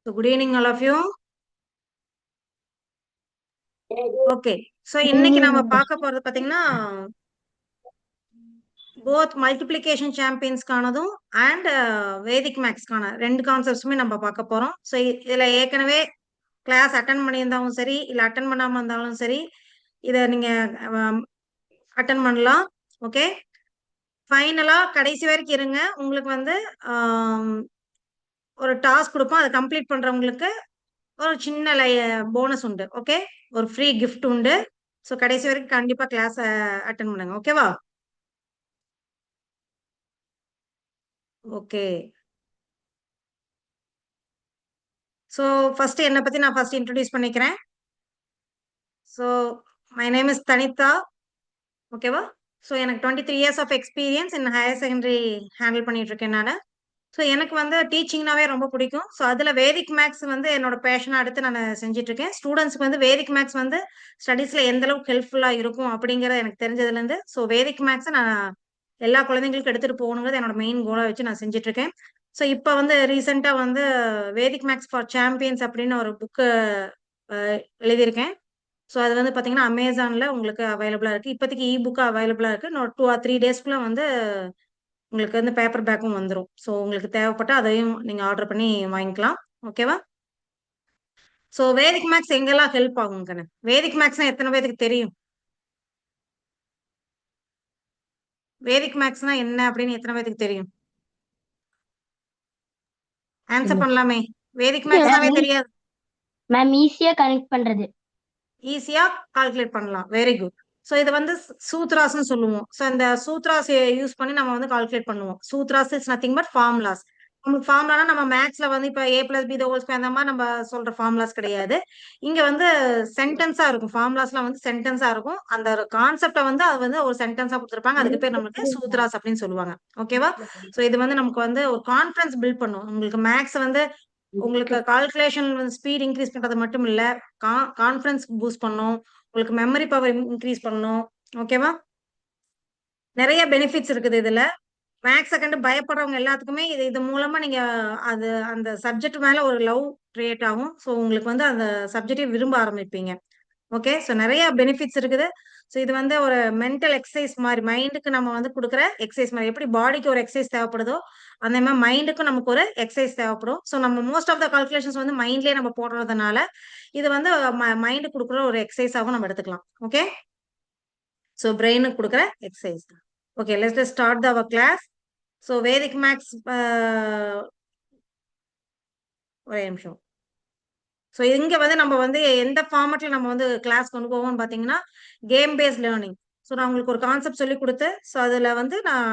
So good evening all of you. Okay. So இன்னைக்கு நாம பார்க்க போறது பாத்தீங்கன்னா both multiplication champions கானதும் and Vedic Maths கான ரெண்டு கான்செப்ட்ஸுமே நம்ம பார்க்க போறோம். ஸோ இதுல ஏற்கனவே கிளாஸ் அட்டன் பண்ணியிருந்தாலும் சரி இல்ல அட்டன் பண்ணாம இருந்தாலும் சரி இதை நீங்க அட்டன் பண்ணலாம். ஓகே, ஃபைனலா கடைசி வரைக்கும் இருங்க. உங்களுக்கு வந்து ஒரு டாஸ்க் கொடுப்போம், அதை கம்ப்ளீட் பண்றவங்களுக்கு ஒரு சின்ன போனஸ் உண்டு. ஓகே, ஒரு ஃப்ரீ கிஃப்ட் உண்டு. ஸோ கடைசி வரைக்கும் கண்டிப்பா கிளாஸ் அட்டன் பண்ணுங்க. ஓகேவா? ஓகே. ஸோ ஃபர்ஸ்ட் என்னை பத்தி நான் ஃபர்ஸ்ட் இன்ட்ரடியூஸ் பண்ணிக்கிறேன். So my name is Thanitha. ஓகேவா? ஸோ எனக்கு 23 years of experience in higher secondary handle பண்ணிட்டு இருக்கேன் நான். ஸோ எனக்கு வந்து டீச்சிங்னாவே ரொம்ப பிடிக்கும். ஸோ அதில் வேதிக் மேக்ஸ் வந்து என்னோட பேஷனாக எடுத்து நான் செஞ்சுட்டு இருக்கேன். ஸ்டூடெண்ட்ஸ்க்கு வந்து வேதிக் மேக்ஸ் வந்து ஸ்டடீஸில் எந்த அளவுக்கு ஹெல்ப்ஃபுல்லாக இருக்கும் அப்படிங்கிறத எனக்கு தெரிஞ்சதுலேருந்து ஸோ வேதிக் மேக்ஸை நான் எல்லா குழந்தைங்களுக்கும் எடுத்துகிட்டு போகணுங்கிறது என்னோட மெயின் கோலாக வச்சு நான் செஞ்சுட்டு இருக்கேன். ஸோ இப்போ வந்து ரீசெண்டாக வந்து வேதிக் மேக்ஸ் ஃபார் சாம்பியன்ஸ் அப்படின்னு ஒரு புக்கு எழுதியிருக்கேன். ஸோ அது வந்து பார்த்தீங்கன்னா அமேசானில் உங்களுக்கு அவைலபிளாக இருக்குது. இப்போதைக்கு இ புக்கு அவைலபிளாக இருக்குது. இன்னொரு 2 or 3 டேஸ்க்குள்ளே வந்து உங்களுக்கு வந்து பேப்பர் பேக்கும் வந்துடும். ஸோ உங்களுக்கு தேவைப்பட்டா அதையும் நீங்க ஆர்டர் பண்ணி வாங்கிக்கலாம். ஓகேவா? ஸோ வேதிக் மேக்ஸ் எங்கெல்லாம் ஹெல்ப் ஆகும் கண்ணு? வேதிக் மேக்ஸ்னா எத்தனை பேருக்கு தெரியும்? வேதிக் மேக்ஸ்னா என்ன அப்படின்னு எத்தனை பேருக்கு தெரியும்? ஆன்சர் பண்ணலாமே. வேதிக் மேக்ஸ்னாவே தெரியாது. மேம் ஈஸியா கனெக்ட் பண்றது. ஈஸியா கால்குலேட் பண்ணலாம். Very good. ஸோ இது வந்து சூத்ராஸ்ன்னு சொல்லுவோம். ஸோ இந்த சூத்ராஸ் யூஸ் பண்ணி நம்ம வந்து கால்குலேட் பண்ணுவோம். Sutras is nothing but formulas. நமக்கு ஃபார்முலானா நம்ம மேக்ஸ்ல வந்து இப்ப A plus B the whole square அந்த மாதிரி நம்ம சொல்ற ஃபார்முலாஸ் கிடையாது. இங்க வந்து சென்டென்ஸா இருக்கும். ஃபார்முலாஸ்லாம் வந்து சென்டென்ஸா இருக்கும். அந்த ஒரு கான்செப்டை வந்து அது வந்து ஒரு சென்டென்ஸா கொடுத்துருப்பாங்க. அதுக்கு பேர் நம்மளுக்கு சூத்ராஸ் அப்படின்னு சொல்லுவாங்க. ஓகேவா? ஸோ இது வந்து நமக்கு வந்து ஒரு கான்ஃபிடன்ஸ் பில்ட் பண்ணும். உங்களுக்கு மேக்ஸ் வந்து உங்களுக்கு கால்குலேஷன் ஸ்பீட் இன்க்ரீஸ் பண்றது மட்டும் இல்ல, கான்ஃபிடன்ஸ் பூஸ்ட் பண்ணும், உங்களுக்கு மெமரி பவர் இன்க்ரீஸ் பண்ணும். ஓகேவா? நிறைய பெனிஃபிட்ஸ் இருக்குது இதுல. மேக்ஸை கண்டு பயப்படுறவங்க எல்லாத்துக்குமே இது இது மூலமா நீங்க அது அந்த சப்ஜெக்ட் மேல ஒரு லவ் கிரியேட் ஆகும். ஸோ உங்களுக்கு வந்து அந்த சப்ஜெக்டை விரும்ப ஆரம்பிப்பீங்க. ஓகே, ஸோ நிறைய பெனிஃபிட்ஸ் இருக்குது. ஸோ இது வந்து ஒரு மென்டல் எக்ஸசைஸ் மாதிரி, மைண்டுக்கு நம்ம வந்து கொடுக்குற எக்ஸசைஸ் மாதிரி. எப்படி பாடிக்கு ஒரு எக்ஸசைஸ் தேவைப்படுதோ அந்த மாதிரி மைண்டுக்கும் நமக்கு ஒரு எக்ஸசைஸ் தேவைப்படும். ஸோ நம்ம மோஸ்ட் ஆஃப் த கால்குலேஷன்ஸ் வந்து மைண்ட்லேயே நம்ம போடுறதுனால இது வந்து மைண்டு கொடுக்குற ஒரு எக்ஸசைஸாகவும் நம்ம எடுத்துக்கலாம். ஓகே, ஸோ பிரெயினுக்கு கொடுக்குற exercise. Okay, let's start our class. So Vedic maths ஒரே நிமிஷம். ஸோ இங்க வந்து நம்ம வந்து எந்த ஃபார்மேட்ல நம்ம வந்து கிளாஸ் கொண்டு போவோம்னு பார்த்தீங்கன்னா கேம் பேஸ்ட் லேர்னிங். ஸோ நான் உங்களுக்கு ஒரு கான்செப்ட் சொல்லி கொடுத்து ஸோ அதில் வந்து நான்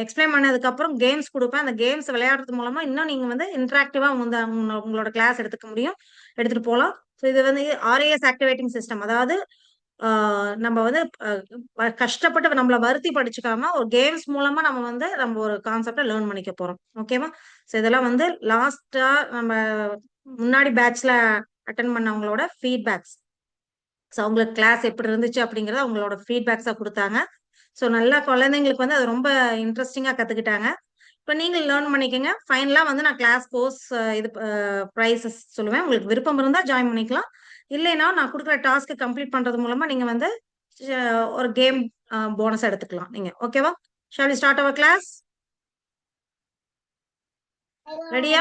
எக்ஸ்பிளைன் பண்ணதுக்கப்புறம் கேம்ஸ் கொடுப்பேன். அந்த கேம்ஸ் விளையாடுறது மூலமா இன்னும் நீங்கள் வந்து இன்ட்ராக்டிவாக வந்து உங்களோட கிளாஸ் எடுத்துக்க முடியும், எடுத்துகிட்டு போகலாம். ஸோ இது வந்து ஆர்ஏஎஸ் ஆக்டிவேட்டிங் சிஸ்டம். அதாவது நம்ம வந்து கஷ்டப்பட்டு நம்மள வருத்தி படிச்சுக்காம ஒரு கேம்ஸ் மூலமா நம்ம வந்து நம்ம ஒரு கான்செப்டை லேர்ன் பண்ணிக்க போறோம். ஓகேவா? ஸோ இதெல்லாம் வந்து லாஸ்டா நம்ம முன்னாடி பேட்ச்ல அட்டன் பண்ணவங்களோட ஃபீட்பேக்ஸ். ஸோ அவங்களுக்கு கிளாஸ் எப்படி இருந்துச்சு அப்படிங்கறத அவங்களோட ஃபீட்பேக்ஸா கொடுத்தாங்க. ஸோ நல்லா குழந்தைங்களுக்கு வந்து அது ரொம்ப இன்ட்ரெஸ்டிங்கா கத்துக்கிட்டாங்க. இப்போ நீங்கள் லேர்ன் பண்ணிக்கோங்க. ஃபைனலா வந்து நான் கிளாஸ் கோர்ஸ் இது ப்ரைஸஸ் சொல்லுவேன். உங்களுக்கு விருப்பம் இருந்தா ஜாயின் பண்ணிக்கலாம். இல்லைன்னா நான் கொடுக்குற டாஸ்க் கம்ப்ளீட் பண்றது மூலமா நீங்க வந்து ஒரு கேம் போனஸ் எடுத்துக்கலாம் நீங்க. ஓகேவா? Shall we start our class? ரெடியா?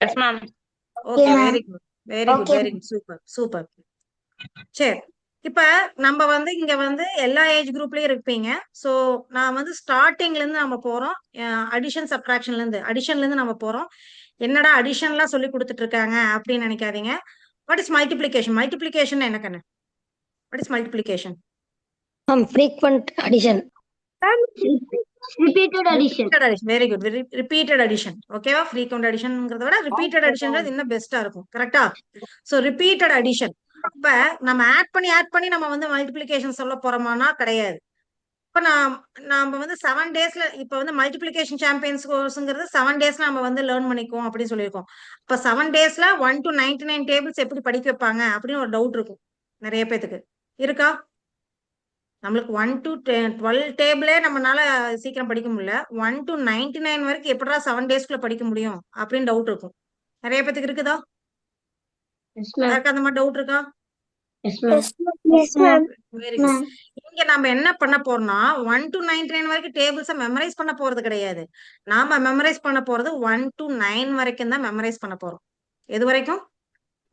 Yes ma'am. Okay, very good, very good, very good, super super. சரி, இப்ப நம்ம வந்து இங்க வந்து எல்லா ஏஜ் குரூப்லயும் இருப்பீங்க. சோ நான் வந்து ஸ்டார்டிங்ல இருந்து நம்ம போறோம். அடிஷன் சப்ட்ராக்ஷன்ல இருந்து நம்ம போறோம். என்னடா அடிஷன்லாம் சொல்லி கொடுத்துட்டு இருக்காங்க அப்படின்னு நினைக்காதீங்க. What is multiplication? மல்டிப்ளிகேஷன் என்ன கண்ணு? What is multiplication? frequent addition. repeated addition. Very good, repeated addition. ஓகேவா? ஃப்ரீக்வெண்ட் அடிஷன்ங்கிறத விட ரிப்பீட்டட் அடிஷன்ங்கிறது இன்னும் பெஸ்டா இருக்கும். கரெக்டா? So repeated addition. இப்ப நம்ம ஆட் பண்ணி நம்ம வந்து மல்டிப்ளிகேஷன் சொல்ல போறோமானா கிடையாது. இப்ப நாம வந்து 7 டேஸ்ல இப்ப வந்து மல்டிப்ளிகேஷன் சாம்பியன்ஸ் கோர்ஸ்ங்கிறது 7 டேஸ்ல நம்ம வந்து லேர்ன் பண்ணிக்குவோம் அப்படின்னு சொல்லியிருக்கோம். இப்ப 7 டேஸ்ல 1 to 99 டேபிள்ஸ் எப்படி படிக்க வைப்பாங்க அப்படின்னு ஒரு டவுட் இருக்கும் நிறைய பேத்துக்கு. இருக்கா? நம்மளுக்கு 1 to 12 டேபிளே நம்மளால சீக்கிரம் படிக்க முடியல. 1 to 99 வரைக்கும் எப்படா 7 டேஸ்க்குள்ள படிக்க முடியும் அப்படின்னு டவுட் இருக்கும். நிறைய பேத்துக்கு இருக்குதா? Yes, ma'am. யாருக்கு அந்த மாதிரி டவுட் இருக்கா? Yes, ma'am. Yes, ma'am. Very good. இங்க நம்ம என்ன பண்ண போறோம்னா 1 to 99 வரைக்கும் டேபிள்ஸ மெமரைஸ் பண்ண போறது கிடையாது. நாம மெமரைஸ் பண்ண போறது 1 to 9 வரைக்கும் தான் மெமரைஸ் பண்ண போறோம். எது வரைக்கும்?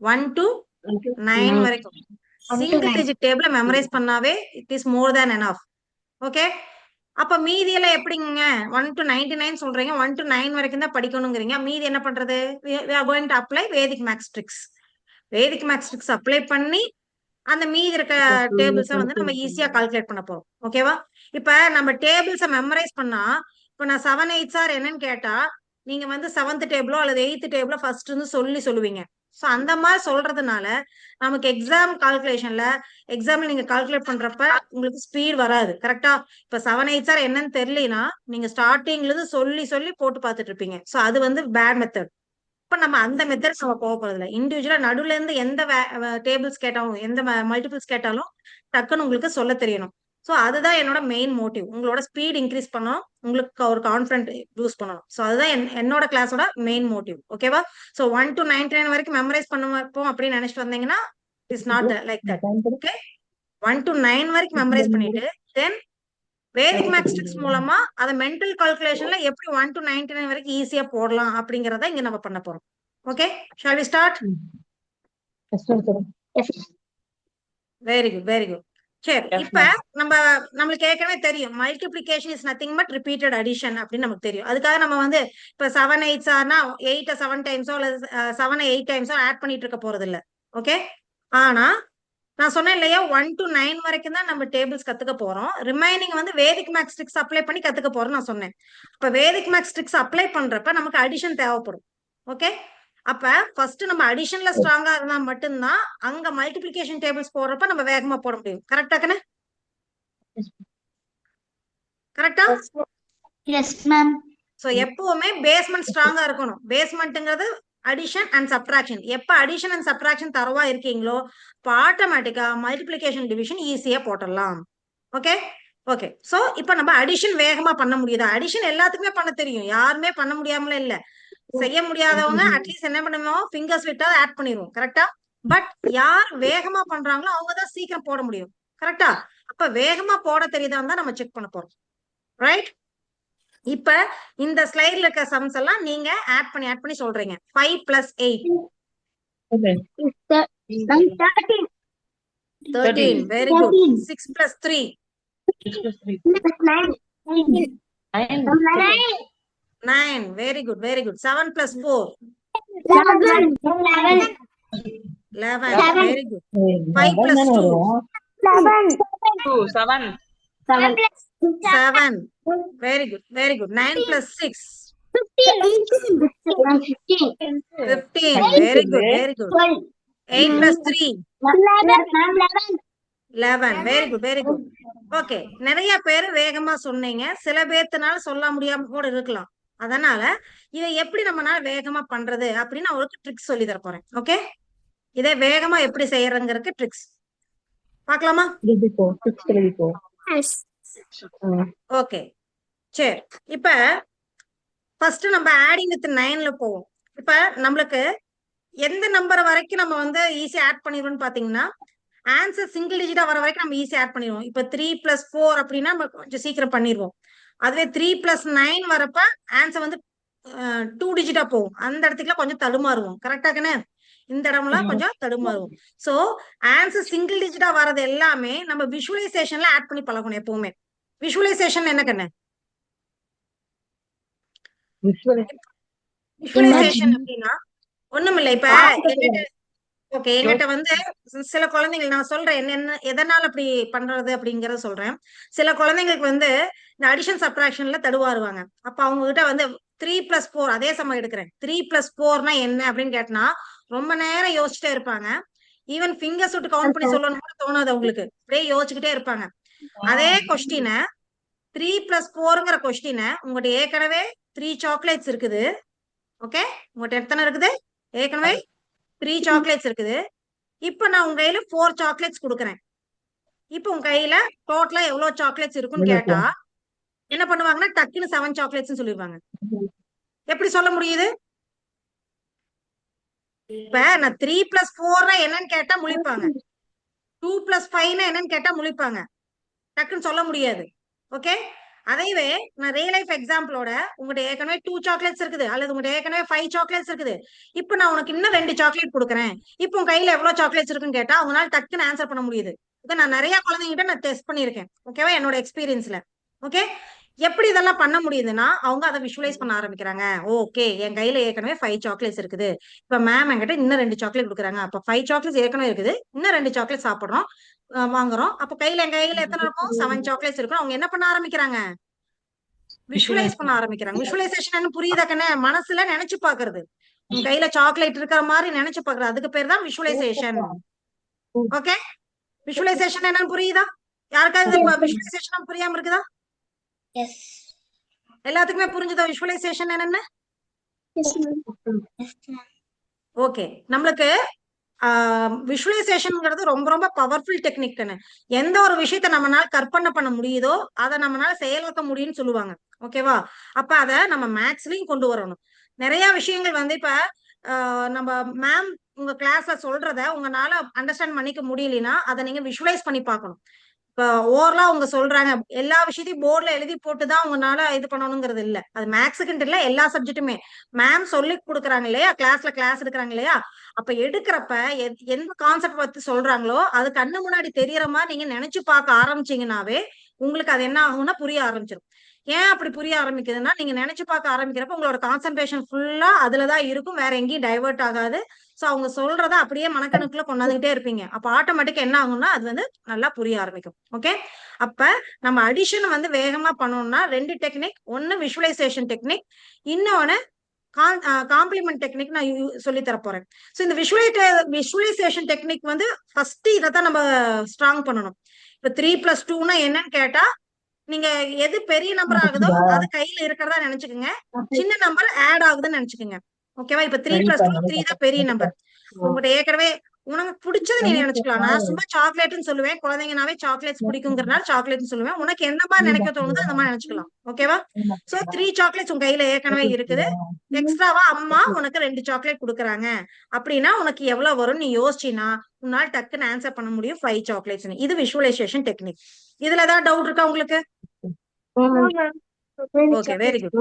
1 to 9 வரைக்கும். சிங்கிள் டிஜிட் டேபிள மெமரைஸ் பண்ணாவே it is more than enough. Okay, அப்ப மீதி எல்லாம் எப்படிங்க? 1 to 99 சொல்றீங்க, 1 to 9 வரைக்கும் தான் படிக்கணுங்கிறீங்க. மீதி என்ன பண்றது? we are going to apply Vedic maths tricks. Vedic maths tricks apply பண்ணி அந்த மீதி இருக்க டேபிள்ஸை வந்து நம்ம ஈஸியா கால்குலேட் பண்ண போறோம். ஓகேவா? இப்ப நம்ம டேபிள்ஸை மெமரைஸ் பண்ணா, இப்ப நான் 7 8 சார் என்னன்னு கேட்டா நீங்க வந்து 7th டேபிளோ அல்லது 8th டேபிளோ ஃபர்ஸ்ட் இருந்து சொல்லுவீங்க. சோ அந்த மாதிரி சொல்றதுனால நமக்கு எக்ஸாம் கால்குலேஷன்ல எக்ஸாம்ல நீங்க கால்குலேட் பண்றப்ப உங்களுக்கு ஸ்பீட் வராது. கரெக்டா? இப்ப 7 8 சார் என்னன்னு தெரியலனா நீங்க ஸ்டார்டிங்ல இருந்து சொல்லி போட்டு பார்த்துட்டு இருப்பீங்க. சோ அது வந்து பேட் மெத்தட். இப்ப நம்ம அந்த மெத்தட்ஸ் நம்ம போக போறது இல்லை. இண்டிவிஜுவலா நடுவுல இருந்து எந்த டேபிள்ஸ் கேட்டாலும் எந்த மல்டிபிள்ஸ் கேட்டாலும் டக்குன்னு உங்களுக்கு சொல்ல தெரியணும். சோ அதுதான் என்னோட மெயின் மோட்டிவ். உங்களோட ஸ்பீட் இன்க்ரீஸ் பண்ணணும், உங்களுக்கு ஒரு கான்ஃபிடன்ட் பூஸ்ட் பண்ணணும். சோ அதுதான் என்னோட கிளாஸோட மெயின் மோட்டிவ். ஓகேவா? சோ 1 to 99 வரைக்கும் மெமரைஸ் பண்ணுவோம் அப்படின்னு நினைச்சிட்டு வந்தீங்கன்னா it's not like that. Okay, 1 to 9 வரைக்கும் மெமரைஸ் பண்ணிட்டு தென் வேதிக் மேக்ஸ் ட்ரிக்ஸ் மூலமா அதை மென்டல் கால்குலேஷன்ல எப்படி 1 to 99 வரைக்கும் ஈஸியா போடலாம் அப்படிங்கறத இங்க நம்ம பண்ண போறோம். Okay, shall we start? Very good, very good. சரி, இப்ப நம்மளுக்கு ஏற்கனவே தெரியும் multiplication is nothing but repeated addition அப்படின்னு நமக்கு தெரியும். அதுக்காக நம்ம வந்து இப்ப 7 8 ஆர்னா 8 7 டைம்ஸோ அல்லது 7 8 டைம்ஸோ ஆட் பண்ணிட்டு இருக்க போறது இல்ல. ஓகே, ஆனா நான் சொன்னேன் இல்லையா 1 to 9 வரைக்கும் தான் நம்ம டேபிள்ஸ் கத்துக்க போறோம். ரிமைனிங் வந்து வேதிக் மேக்ஸ் ட்ரிக்ஸ் அப்ளை பண்ணி கத்துக்க போறோம் நான் சொன்னேன். இப்ப வேதிக் மேக்ஸ் ட்ரிக்ஸ் அப்ளை பண்றப்ப நமக்கு அடிஷன் தேவைப்படும். ஓகே, அப்ப ஃபர்ஸ்ட் நம்ம அடிஷன்ல ஸ்ட்ராங்கா இருந்தா மட்டும்தான் அங்க மல்டிபிளிகேஷன் டேபிள்ஸ் போடுறப்ப நம்ம வேகமா போட முடியும். கரெக்டா கண்ணு? கரெக்டா? Yes, ma'am. சோ எப்பவுமே பேஸ்மெண்ட் ஸ்ட்ராங்கா இருக்கணும். பேஸ்மெண்ட்ங்கிறது அடிஷன் அண்ட் சப்ட்ராக்ஷன். எப்ப அடிஷன் அண்ட் சப்ட்ராக்ஷன் தரவா இருக்கீங்களோ இப்ப ஆட்டோமேட்டிக்கா மல்டிபிளிகேஷன் டிவிஷன் ஈஸியா போட்டுடலாம். Okay, okay. சோ இப்ப நம்ம அடிஷன் வேகமா பண்ண முடியுதா? அடிஷன் எல்லாத்துக்குமே பண்ண தெரியும், யாருமே பண்ண முடியாமல இல்ல. செய்ய முடியாதவங்க அட்லீஸ்ட் என்ன பண்ணுவோம், ஃபிங்கர்ஸ் விட்டா ஆட் பண்ணிடுவோம். கரெக்டா? பட் யார் வேகமா பண்றாங்களோ அவங்கதான் சீக்கிரம் போட முடியும். கரெக்டா? அப்ப வேகமா போட தெரியுதான் தான் நம்ம செக் பண்ண போறோம். ரைட்? இப்ப இந்த ஸ்லைட்ல இருக்க சம்ஸ் எல்லாம் நீங்க ஆட் பண்ணி சொல்றீங்க. 5 plus 8 13. Very good. 6 plus 3 9. Very good, very good. 7 plus 4 11. Very good. 5 plus 2 7. Very good, very good. 9 plus 6 15. Very good, very good. 8 plus 3 11. Very good, very good. Okay, நிறைய பேர் வேகமா சொன்னீங்க, சில பேர்த்தனால சொல்ல முடியாம கூட இருக்கலாம். அதனால இதை எப்படி நம்மனால வேகமா பண்றது அப்படின்னு நான் உங்களுக்கு ட்ரிக்ஸ் சொல்லி தர போறேன். ஓகே, இதை வேகமா எப்படி செய்யறதுங்கிறதுக்கு ட்ரிக்ஸ் பாக்கலாமா? ஓகே, சரி. இப்ப ஃபர்ஸ்ட் நம்ம ஆடிங் வித் 9ல போவோம். இப்ப நம்மளுக்கு எந்த நம்பர் வரைக்கும் நம்ம வந்து ஈஸியா ஆட் பண்ணிடுவோம்னு பாத்தீங்கன்னா ஆன்சர் சிங்கிள் டிஜிட்டா வர வரைக்கும் நம்ம ஈஸியா ஆட் பண்ணிடுவோம். இப்ப 3 plus 4 அப்படின்னா நம்ம கொஞ்சம் சீக்கிரம் பண்ணிடுவோம். அதுவே 3 plus 9 வரப்ப ஆன்சர் வந்து 2 டிஜிட்டா போகும். அந்த இடத்துக்குலாம் கொஞ்சம் தடுமாறுவோம். கரெக்டாகனே? இந்த இடம்லாம் கொஞ்சம் தடுமாறுவோம். சோ ஆன்சர் சிங்கிள் டிஜிட்டா வர்றது எல்லாமே நம்ம விஷுவலைசேஷன்ல ஆட் பண்ணி பழகணும் எப்பவுமே. விஷுவலைசேஷன் என்ன கண்ணு? விஷுவலைசேஷன் அப்படின்னா ஒண்ணுமில்ல. இப்ப என்கிட்ட வந்து சில குழந்தைகள் நான் சொல்றேன் என்ன எதனால அப்படி பண்றது அப்படிங்கறத சொல்றேன். சில குழந்தைங்களுக்கு வந்து இந்த அடிஷன் சப்ட்ராக்ஷன்ல தடுவாருவாங்க. அப்ப அவங்க கிட்ட வந்து 3 plus 4 அதே சமயம் எடுக்கிறேன். 3 plus 4னா என்ன அப்படின்னு கேட்டனா ரொம்ப நேரம் யோசிச்சுட்டே இருப்பாங்க. ஈவன் ஃபிங்கர்ஸ் விட்டு கவுண்ட் பண்ணி சொல்லணும்னு கூட தோணாது அவங்களுக்கு. அப்படியே யோசிச்சுக்கிட்டே இருப்பாங்க. அதே கொஸ்டின 3 plus 4ங்கிற கொஸ்டின உங்கள்கிட்ட ஏற்கனவே 3 சாக்லேட்ஸ் இருக்குது. ஓகே, உங்கள்கிட்ட எத்தனை இருக்குது? ஏற்கனவே 3 சாக்லேட்ஸ் இருக்குது. இப்ப நான் உங்க கையில 4 சாக்லேட்ஸ் கொடுக்குறேன். இப்போ உங்க கையில டோட்டலா எவ்வளவு சாக்லேட்ஸ் இருக்குன்னு கேட்டா என்ன பண்ணுவாங்கன்னா டக்குன்னு 7 சாக்லேட்ஸ் சொல்லிடுவாங்க. எப்படி சொல்ல முடியுது? இப்ப நான் 3 + 4 என்னன்னு கேட்டா முழிப்பாங்க, 2 + 5 என்னன்னு கேட்டா முழிப்பாங்க, டக்குன்னு சொல்ல முடியாது. ஓகே, அதைவே நான் ரியல் லைஃப் எக்ஸாம்பிளோட உங்கள்கிட்ட ஏற்கனவே 2 சாக்லேட்ஸ் இருக்குது அல்லது உங்கள்கிட்ட ஏற்கனவே 5 சாக்லேட்ஸ் இருக்குது, இப்போ நான் உனக்கு இன்னும் 2 சாக்லேட் கொடுக்குறேன், இப்போ உங்க கையில எவ்வளவு சாக்லேட்ஸ் இருக்குன்னு கேட்டா அவங்களால டக்குன்னு ஆன்சர் பண்ண முடியுது. ஓகே, நான் நிறைய குழந்தைங்கிட்ட நான் டெஸ்ட் பண்ணியிருக்கேன். ஓகேவா, என்னோட எக்ஸ்பீரியன்ஸ்ல. ஓகே, எப்படி இதெல்லாம் பண்ண முடியுதுன்னா அவங்க அதை விஷுவலைஸ் பண்ண ஆரம்பிக்கிறாங்க. ஓகே, என் கையில ஏற்கனவே 5 சாக்லேட்ஸ் இருக்குது, இப்ப மேம் என்கிட்ட இன்னும் 2 சாக்லேட் கொடுக்குறாங்க, அப்ப 5 சாக்லேட்ஸ் ஏற்கனவே இருக்குது, இன்னும் 2 சாக்லேட் சாப்பிடுறோம், வாங்குறோம், அப்ப என் கையில எத்தனை இருக்கும்? 7 சாக்லேட்ஸ் இருக்கும். அவங்க என்ன பண்ண ஆரம்பிக்கிறாங்க? விஷுவலைஸ் பண்ண ஆரம்பிக்கிறாங்க. விஷுவலைசேஷன் என்ன புரியுதா கண்ணே? மனசுல நினைச்சு பாக்குறது, உங்க கையில சாக்லேட் இருக்கிற மாதிரி நினைச்சு பாக்குறது, அதுக்கு பேர் தான் விஷுவலைசேஷன். ஓகே, விஷுவலைசேஷன் என்னன்னு புரியுதா? யாருக்காவது விஷுவலைசேஷன் புரியாம இருக்குதா? Yes. எல்லாத்துக்குமே புரிஞ்சுதா விஷுவலைசேஷன் என்னன்னு? Yes, ma'am. ஓகே, நம்மளுக்கு விஷுவலைசேஷன்ங்கிறது ரொம்ப ரொம்ப பவர்ஃபுல் டெக்னிக் தானே. எந்த ஒரு விஷயத்த நம்மளால கற்பனை பண்ண முடியுதோ அதை நம்மளால செயலாக்க முடியும்னு சொல்லுவாங்க. ஓகேவா, அப்ப அதை நம்ம மேக்ஸ்லயும் கொண்டு வரணும். நிறைய விஷயங்கள் வந்து இப்ப நம்ம மேம் உங்க கிளாஸ்ல சொல்றத உங்களால அண்டர்ஸ்டாண்ட் பண்ணிக்க முடியலன்னா அதை நீங்க விஷுவலைஸ் பண்ணி பார்க்கணும். இப்ப ஓவரலா அவங்க சொல்றாங்க, எல்லா விஷயத்தையும் போர்ட்ல எழுதி போட்டுதான் உங்களால இது பண்ணணுங்கிறது இல்ல. அது மேக்ஸுக்குன்ட்டு இல்ல, எல்லா சப்ஜெக்ட்டுமே மேம் சொல்லி கொடுக்குறாங்க இல்லையா, கிளாஸ் எடுக்கிறாங்க இல்லையா, அப்ப எடுக்கிறப்ப எந்த கான்செப்ட் பத்தி சொல்றாங்களோ அது கண்ணு முன்னாடி தெரியற மாதிரி நீங்க நினைச்சு பார்க்க ஆரம்பிச்சீங்கன்னாவே உங்களுக்கு அது என்ன ஆகும்னா புரிய ஆரம்பிச்சிடும். ஏன் அப்படி புரிய ஆரம்பிக்குதுன்னா, நீங்க நினைச்சு பார்க்க ஆரம்பிக்கிறப்ப உங்களோட கான்சென்ட்ரேஷன் ஃபுல்லா அதுலதான் இருக்கும், வேற எங்கேயும் டைவர்ட் ஆகாது. சோ அவங்க சொல்றத அப்படியே மனக்கணக்குல கொண்டாந்துகிட்டே இருப்பீங்க. அப்ப ஆட்டோமேட்டிக் என்ன ஆகும்னா அது வந்து நல்லா புரிய ஆரம்பிக்கும். ஓகே, அப்ப நம்ம அடிஷன் வந்து வேகமா பண்ணணும்னா 2 டெக்னிக், ஒன்னு விஷுவலைசேஷன் டெக்னிக், இன்னொன்னு காம்ப்ளிமெண்ட் டெக்னிக் நான் சொல்லி தர போறேன். சோ இந்த விஷுவலைசேஷன் டெக்னிக் வந்து ஃபர்ஸ்ட் இதைத்தான் நம்ம ஸ்ட்ராங் பண்ணணும். இப்ப 3 + 2 என்னன்னு கேட்டா நீங்க எது பெரிய நம்பர் ஆகுதோ அது கையில இருக்கிறதா நினைச்சுக்கோங்க, சின்ன நம்பர் ஆட் ஆகுதுன்னு நினைச்சுக்கோங்க. ஓகேவா, இப்ப 3 + 2 3 தான் பெரிய நம்பர். உங்ககிட்ட ஏற்கனவே உனக்கு பிடிச்சது நீ நினைச்சுக்கலாம். நான் சும்மா சாக்லேட்னு சொல்லுவேன், குழந்தைங்கனாவே சாக்லேட்ஸ் பிடிக்குங்கிறனால சாக்லேட்னு சொல்லுவேன். உனக்கு என்ன மாதிரி நினைக்க தோணுதோ அந்த மாதிரி நினைச்சுக்கலாம். ஓகேவா, சோ 3 சாக்லேட்ஸ் உங்க கையில ஏற்கனவே இருக்குது, எக்ஸ்ட்ராவா அம்மா உனக்கு 2 சாக்லேட் கொடுக்குறாங்க அப்படின்னா உனக்கு எவ்வளவு வரும் நீ யோசிச்சினா உன்னால டக்குன்னு ஆன்சர் பண்ண முடியும் 5 சாக்லேட்ஸ். இது விஷுவலைசேஷன் டெக்னிக். இதுல ஏதாவது டவுட் இருக்கா உங்களுக்கு? Okay, very good.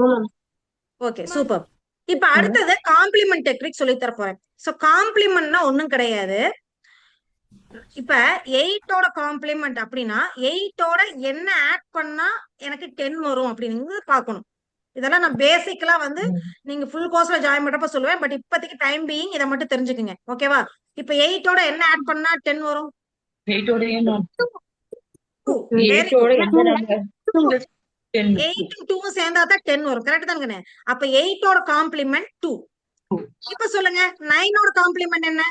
Okay, super. இப்ப அடுத்தது காம்ப்ளிமெண்ட் டெக்னிக் சொல்லி தர போறேன். சோ காம்ப்ளிமெண்ட்னா ஒண்ணும் கிடையாது. இப்ப 8ஓட காம்ப்ளிமெண்ட் அப்படின்னா 8ஓட என்ன ஆட் பண்ணா எனக்கு 10 வரும் அப்படின்னு பாக்கணும். இதெல்லாம் நான் பேசிக்கலா வந்து நீங்க ஃபுல் கோர்ஸ்ல ஜாயின் பண்றப்ப சொல்லுவேன், பட் இப்போதைக்கு டைம் பீயிங் இதை மட்டும் தெரிஞ்சுக்குங்க. ஓகேவா, இப்ப 8ஓட என்ன ஆட் பண்ணா 10 வரும்? 8ஓட 2 சேர்ந்தாதான் 10 வரும். கரெக்ட் தானுங்க? அப்ப 8ஓட காம்ப்ளிமெண்ட் 2. இப்ப சொல்லுங்க 9ஓட காம்ப்ளிமெண்ட் என்ன?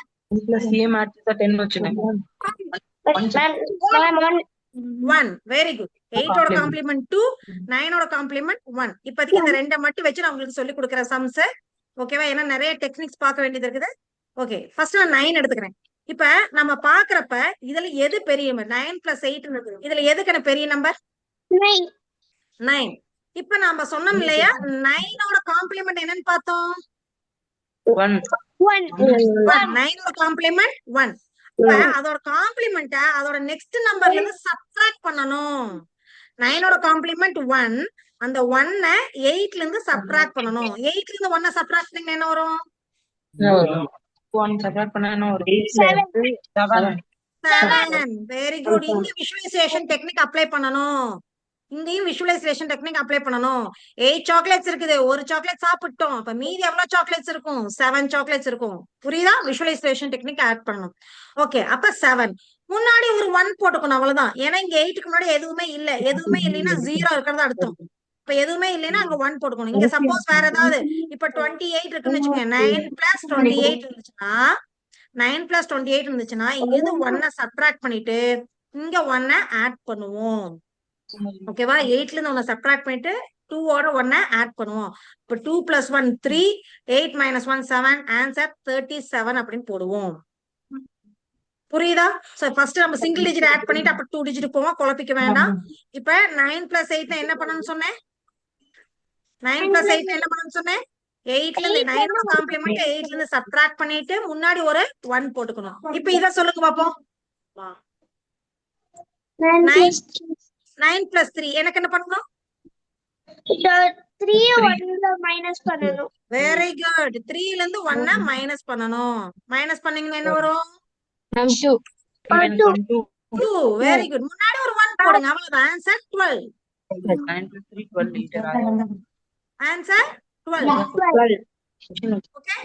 1. Very good. 8ஓட காம்ப்ளிமெண்ட் 2, 9ஓட காம்ப்ளிமெண்ட் 1. இப்போதைக்கு இந்த ரெண்டை மட்டும் வச்சு நான் உங்களுக்கு சொல்லி கொடுக்குற சம்ஸ். ஓகேவா, ஏன்னா நிறைய டெக்னிக்ஸ் பார்க்க வேண்டியது இருக்குது. ஓகே, ஃபர்ஸ்ட் நான் 9 எடுத்துக்கிறேன். இப்ப நம்ம பாக்குறப்ப இதுல எது பெரிய நம்பர்? 9 + 8 இருக்குது. இதுல எதுக்கான பெரிய நம்பர்? 9. இப்ப நாம சொன்னோம் இல்லையா 9ஓட காம்ப்ளிமெண்ட் என்னன்னு பார்த்தோம்? 9ஓட காம்ப்ளிமெண்ட் 1. அதோட காம்ப்ளிமெண்ட அதோட நெக்ஸ்ட் நம்பர்ல இருந்து சப்ட்ராக்ட் பண்ணணும். 9ஓட காம்ப்ளிமெண்ட் 1, அந்த 1 8ல இருந்து சப்ட்ராக்ட் பண்ணணும். 8ல இருந்து 1 சப்ட்ராக்ட் பண்ணா என்ன வரும்? 7. Very good. இங்க விஷுவலைசேஷன் டெக்னிக் அப்ளை பண்ணணும். இங்கேயும் விஷுவலைசேஷன் டெக்னிக் அப்ளை பண்ணணும். 8 சாக்லேட்ஸ் இருக்குது, ஒரு சாக்லேட் சாப்பிட்டோம், அப்ப மீதி எவ்வளவு சாக்லேட்ஸ் இருக்கும்? 7 சாக்லேட்ஸ் இருக்கும். புரியுதா? விஷுவலைசேஷன் டெக்னிக் ஆட் பண்ணணும். ஓகே, அப்ப 7 முன்னாடி ஒரு 1 போட்டுக்கணும், அவ்வளவுதான். ஏன்னா இங்க 8க்கு முன்னாடி எதுவுமே இல்ல. எதுவுமே இல்லைன்னா 0 இருக்கிறதா அர்த்தம். இப்ப எதுவுமே இல்லைன்னா அங்க 1 போட்டுக்கணும். இங்க சப்போஸ் வேற ஏதாவது இப்ப 28 இருக்குன்னு வச்சுக்கோங்க, 9 + 28 இருந்துச்சுன்னா 9 + 28 இருந்துச்சுன்னா இங்க இருந்து 1 சப்ட்ராக்ட் பண்ணிட்டு இங்க 1 ஆட் பண்ணுவோம். ஓகேவா, 8ல இருந்து 1 சப்ட்ராக்ட் பண்ணிட்டு 2ஓட 1 ஆட் பண்ணுவோம். இப்ப 2 + 1 3, 8 - 1 7, ஆன்சர் 37 அப்படின்னு போடுவோம். புரியுதா? சோ ஃபர்ஸ்ட் நம்ம சிங்கிள் டிஜிட் ஆட் பண்ணிட்டு அப்புறம் 2 டிஜிட் போவோம், குழப்பிக்க வேண்டாம். இப்ப 9 + 8 என்ன பண்ணணும்னு சொன்னேன்? 9 + 8 என்ன பண்ணணும்னு சொன்னேன்? 8ல இருந்து 9 காம்ப்ளிமெண்ட் 8ல இருந்து சப்ட்ராக்ட் பண்ணிட்டு முன்னாடி ஒரு 1 போட்டுக்கணும். இப்ப இத சொல்லுங்க பாப்போம். 9 + 3 எனக்கு என்ன பண்ணணும்? 3 1ல மைனஸ் பண்ணனும். Very good. 3ல இருந்து 1 மைனஸ் பண்ணணும். மைனஸ் பண்ணீங்கன்னா என்ன வரும்? 2. Very good. முன்னாடி ஒரு 1 போடுங்க, அவ்வளவுதான். ஆன்சர் 12. 9 + 3 12. ஆன்சர் 12. ஓகே.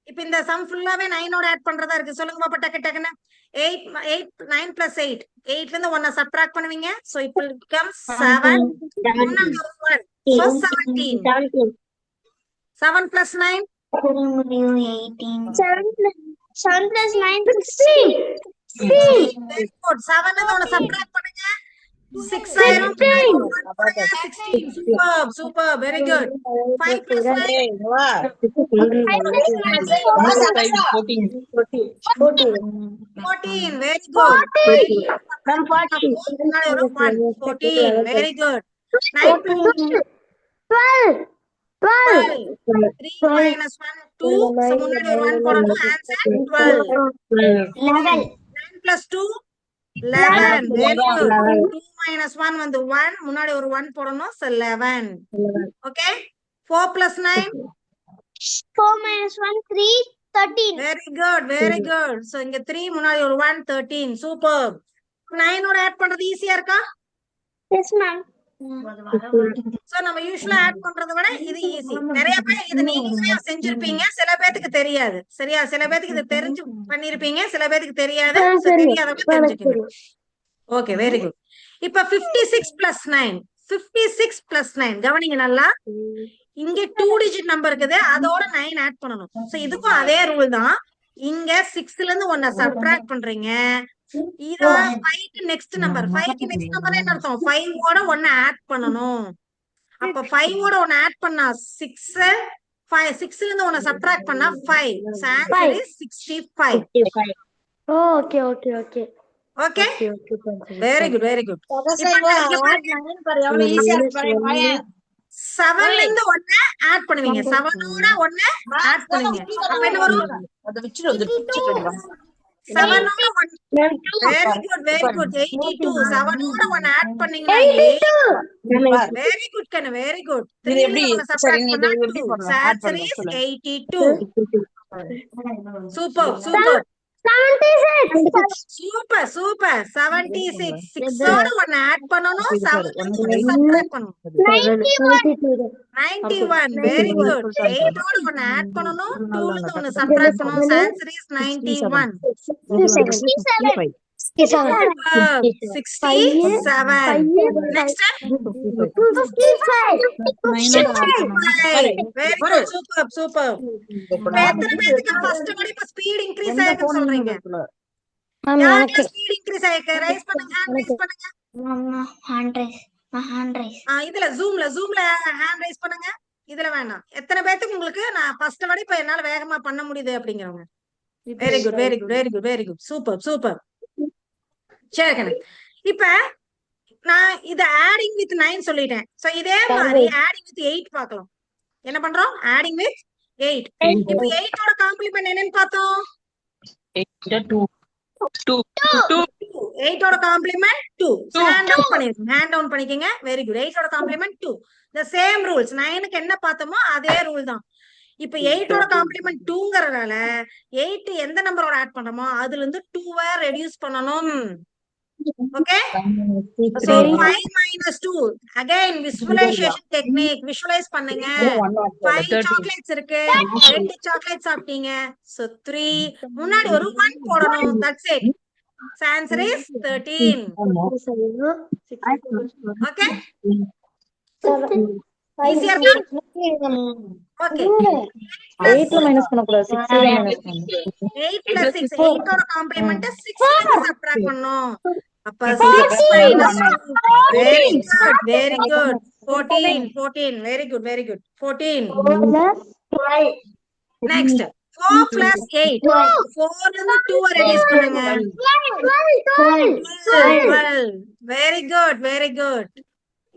இப்ப இந்த சம் ஃபுல்லாவே 9 ஓட ஆட் பண்றதா இருக்கு. சொல்லுங்க பாப்பா டக்கு டக்குன்னு. 9 + 8 8ல இருந்து 1 சப்ட்ராக்ட் பண்ணுவீங்க. So it will become 7. 1 so 17. 7 + 9 18. 7 + 9 16. very good. 7ல இருந்து 1 சப்ட்ராக்ட் பண்ணுங்க. 6 ஆயிரும். 16. Superb, superb, very good. 5 + 9 14. Very good. 14. Very good. 9 + 12. 3 - 1 2. So முன்னாடி ஒரு 1 போடணும். Answer 12. 9 + 2 11. Very good. 2 - 1 வந்து 1. முன்னாடி ஒரு 1 போடணும். So 11. Okay. 4 + 9 4 - 1 3 13. very good, very good. So இங்க 3 முன்னாடி ஒரு 1 13. Superb. 9 ஓட ஆட் பண்றது ஈஸியா இருக்கா? Yes ma'am. சோ நம்ம யூசுவலா ஆட் பண்றதை விட இது ஈஸி. நிறைய பேர் இது நீங்களே செஞ்சிருப்பீங்க, சில பேருக்கு தெரியாது. சரியா? சில பேருக்கு இது தெரிஞ்சு பண்ணிருப்பீங்க, சில பேருக்கு தெரியாது. தெரியாதவங்க தெரிஞ்சுக்கணும். Okay, very good. இப்ப 56 + 9 56 + 9 கவனிங்க நல்லா. இங்க 2 டிஜிட் நம்பர் இருக்குது, அதோட 9 ஆட் பண்ணணும். சோ இதுக்கும் அதே ரூல் தான். இங்க 6ல இருந்து 1 சப்ட்ராக்ட் பண்றீங்க. இதோ 5க்கு நெக்ஸ்ட் நம்பர் 5க்கு நெக்ஸ்ட் நம்பர் என்ன அர்த்தம்? 5 ஓட 1 ஆட் பண்ணணும். அப்ப 5 ஓட 1 ஆட் பண்ணா 6 6ல இருந்து 1 சப்ட்ராக்ட் பண்ணா 5. So answer is 65. Okay. Okay, very good, very good. எவ்வளவு ஈஸியா இருக்கு பாருங்க. 7ல இருந்து 1 ஆட் பண்ணுவீங்க. 7ஓட 1 ஆட் பண்ணுவீங்க. அப்ப என்ன வரும்? 7ஓட 1 வெரி குட், வெரி குட். 82. 7ஓட 1 ஆட் பண்ணீங்கன்னா 8. வெரி குட் கண்ணு, வெரி குட். 3ல இருந்து 1 சப்ட்ராக்ட் பண்ணா 2. So answer is 82. Super, super. 76. Super. 76. 6ஓட 1 ஆட் பண்ணனும். 7ல இருந்து 1 சப்ட்ராக்ட் பண்ணனும். 91. Very good. 8ஓட 1 ஆட் பண்ணனும். 2ல இருந்து 1 சப்ட்ராக்ட் பண்ணனும். Answer is 91. 67. Next. 255. Very good. Superb, superb. எத்தனை பேருக்கு ஃபர்ஸ்ட் படி இப்ப ஸ்பீட் இன்கிரீஸ் ஆயிருக்குன்னு சொல்றீங்க? யாருக்கு ஸ்பீட் இன்கிரீஸ் ஆயிருக்கு? ரைஸ் பண்ணுங்க, ஹேண்ட் ரைஸ் பண்ணுங்க. Hand raise. இதுல ஜூம்ல ஹேண்ட் ரைஸ் பண்ணுங்க. இதுல வேணாம். எத்தனை பேருக்கு உங்களுக்கு நான் ஃபர்ஸ்ட் படி இப்ப என்னால வேகமா பண்ண முடியுது அப்படிங்கறவங்க? Very good, very good, very good, very good. Super, super. சரி கண்ணு. இப்ப நான் இத ஆடிங் வித் 9 சொல்லிட்டேன். சோ இதே மாதிரி ஆடிங் வித் 8 பார்க்கலாம். என்ன பண்றோம்? Adding with 8. இப்போ 8 ஓட காம்ப்ளிமெண்ட் என்னன்னு பார்த்தோம்? 2 8 ஓட காம்ப்ளிமெண்ட் 2. ஹேண்ட் டவுன் பண்ணிருங்க, ஹேண்ட் டவுன் பண்ணிக்கங்க. Very good. 8 ஓட காம்ப்ளிமெண்ட் 2. the same rules. 9க்கு என்ன பார்த்தோமோ அதே ரூல் தான். இப்ப 8 ஓட காம்ப்ளிமெண்ட் 2ங்கறதால 8 எந்த நம்பரோட ஆட் பண்றோமோ அதுல இருந்து 2 ரெடியூஸ் பண்ணனும். Okay, so 5 - 2 again visualization technique. visualize பண்ணுங்க. 5 chocolates இருக்கு, 2 chocolates சாப்பிட்டீங்க. so 3 முன்னாடி ஒரு 1 போடணும். that's it. so answer is 13. Okay, easy இருக்கா? Okay, 8ல மைனஸ் பண்ண கூடாது, 6ல மைனஸ் பண்ணணும். 8 + 6 8 ஓட காம்ப்ளிமெண்ட் 6ல இருந்து சப்ட்ராக்ட் பண்ணனும். அப்ப 6 - 2 very good, very good. 14 very good, very good. 14 next 4 plus 8. 4 ல இருந்து 2 reduce பண்ணுங்க. 12. Very good, very good.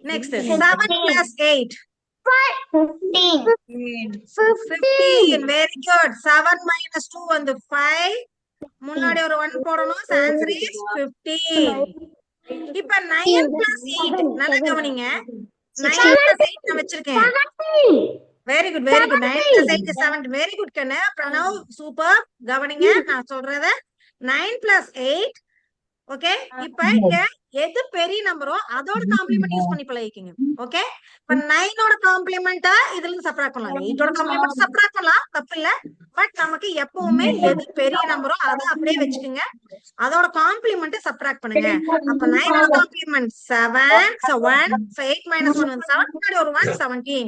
Next, 7 plus 8. 15. Very good. 7 minus 2 வந்து 5. முன்னாடி ஒரு 1 போடணும். Answer is 15. இப்ப 9 plus 8. நல்லா கவனிங்க. 9 plus 8 நான் வச்சிருக்கேன். Very good, very good. 9 plus 8 is 7. Very good, கண்ணு. பிரணவ், சூப்பர். கவனிங்க, நான் சொல்றத. 9 plus 8. ஓகே, இப்ப இங்க எது பெரிய நம்பரோ அதோட காம்ப்ளிமெண்ட் யூஸ் பண்ணி பழகிக்கங்க. ஓகே, இப்ப 9 ஓட காம்ப்ளிமெண்டா இதுல இருந்து சப்ட்ராக்ட் பண்ணலாம். 8 ஓட காம்ப்ளிமெண்ட் சப்ட்ராக்ட் பண்ணலாம், தப்பு இல்ல. பட் நமக்கு எப்பவுமே எது பெரிய நம்பரோ அதை அப்படியே வச்சுக்கோங்க. அதோட காம்ப்ளிமெண்ட் சப்ட்ராக்ட் பண்ணுங்க. அப்ப 9 ஓட காம்ப்ளிமெண்ட் 7. So 1. So 8 minus 1 வந்து 7. முன்னாடி ஒரு 1, 17.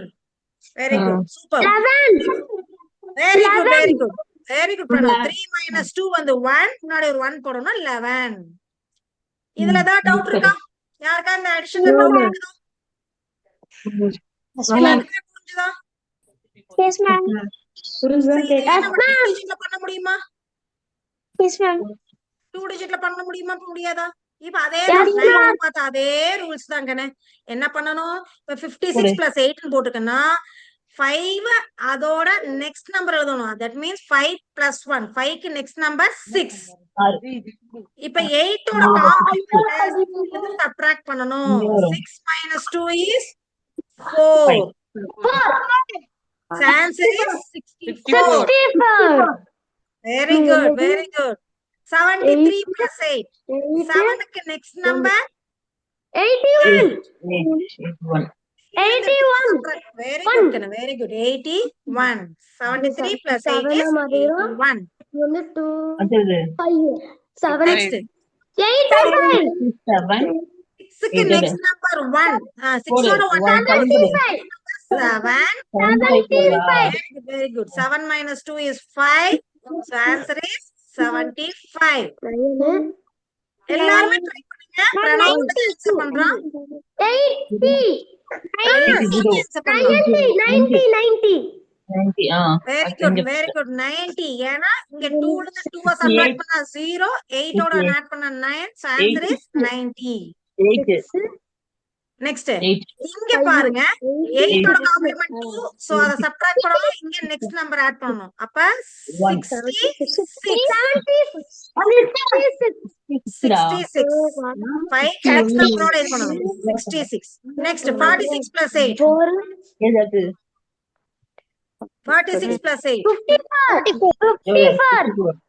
Very good, super. Very good, very good. Very good, Pranav. 3 minus 2 வந்து 1. முன்னாடி ஒரு 1 போடணும். 11. இதுல ஏதாவது டவுட் இருக்கா? யாருக்கா இந்த அடிஷன் டவுட் இருக்குதா? எல்லாருக்குமே புரிஞ்சுதா? Yes, ma'am. டிஜிட்ல பண்ண முடியுமா? Yes, ma'am. 2 டிஜிட்ல பண்ண முடியுமா? முடியாதா? இப்ப அதே தான் பார்த்தா அதே ரூல்ஸ் தாங்கண்ணே. என்ன பண்ணணும்? இப்ப 56 plus 8 போட்டுக்கன்னா 5 அதோட நெக்ஸ்ட் நம்பர் எழுதணும். That means 5 plus 1. 5 க்கு நெக்ஸ்ட் நம்பர் 6. இப்ப 8 ஓட காம்ப்ளிமெண்ட் சப்ட்ராக்ட் பண்ணணும். 6 minus 2 is 4. Answer is 64. Very good, very good. 73 plus 8. 7 க்கு next number 81. 81. Very good, Kana. Very good. 81. 73 plus 8 is 81. Next. 7. 6 க்கு next number 1. 6 ஓட 1 7. Very good. 7 minus 2 is 5. So answer is 75. எல்லாரும் try பண்ணுங்க. Pranav answer பண்றான். 80. 90. Very good, very good. 90. ஏன்னா இங்க 2 ல இருந்து 2 சப்ட்ராக்ட் பண்ணா 0, 8 ஓட ஆட் பண்ணா 9. So answer is 90. Next, இங்க பாருங்க 8 ஓட காம்ப்ளிமெண்ட் 2. So அத சப்ட்ராக்ட் பண்ணனும். இங்க நெக்ஸ்ட் நம்பர் ஆட் பண்ணனும். அப்ப 66. 5 நெக்ஸ்ட் நம்பரோட இது பண்ணனும். 66. Next, 46 plus 8. 46 plus 8.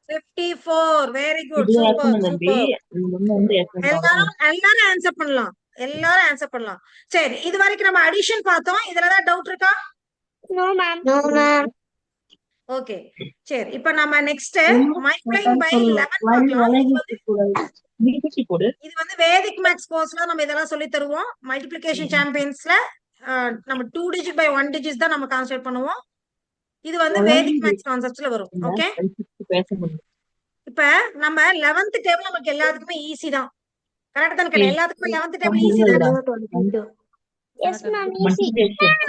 54. Very good. Super, super. எல்லாரும் ஆன்சர் பண்ணலாம். எல்லாரும் ஆன்சர் பண்ணலாம். சரி, இது வரைக்கும் நம்ம அடிஷன் பார்த்தோம். இதுல ஏதாவது டவுட் இருக்கா? No, ma'am. ஓகே, சரி. இப்ப நம்ம நெக்ஸ்ட் மல்டிப்ளைங் பை 11 பார்க்கலாம். இது வந்து வேதிக் மேக்ஸ் கோர்ஸ்ல நம்ம இதெல்லாம் சொல்லி தருவோம். மல்டிப்ளிகேஷன் சாம்பியன்ஸ்ல நம்ம 2 டிஜிட் பை 1 டிஜிட் தான் நம்ம கான்செப்ட் பண்ணுவோம். இது வந்து வேதிக் மேக்ஸ் கான்செப்ட்ஸ்ல வரும். ஓகே, இப்ப நம்ம 11th டேபிள் நமக்கு எல்லாத்துக்குமே ஈஸி தான். கரெக்ட் தானே? எல்லாத்துக்குமே 11th டேபிள் ஈஸி தான். Yes, ma'am.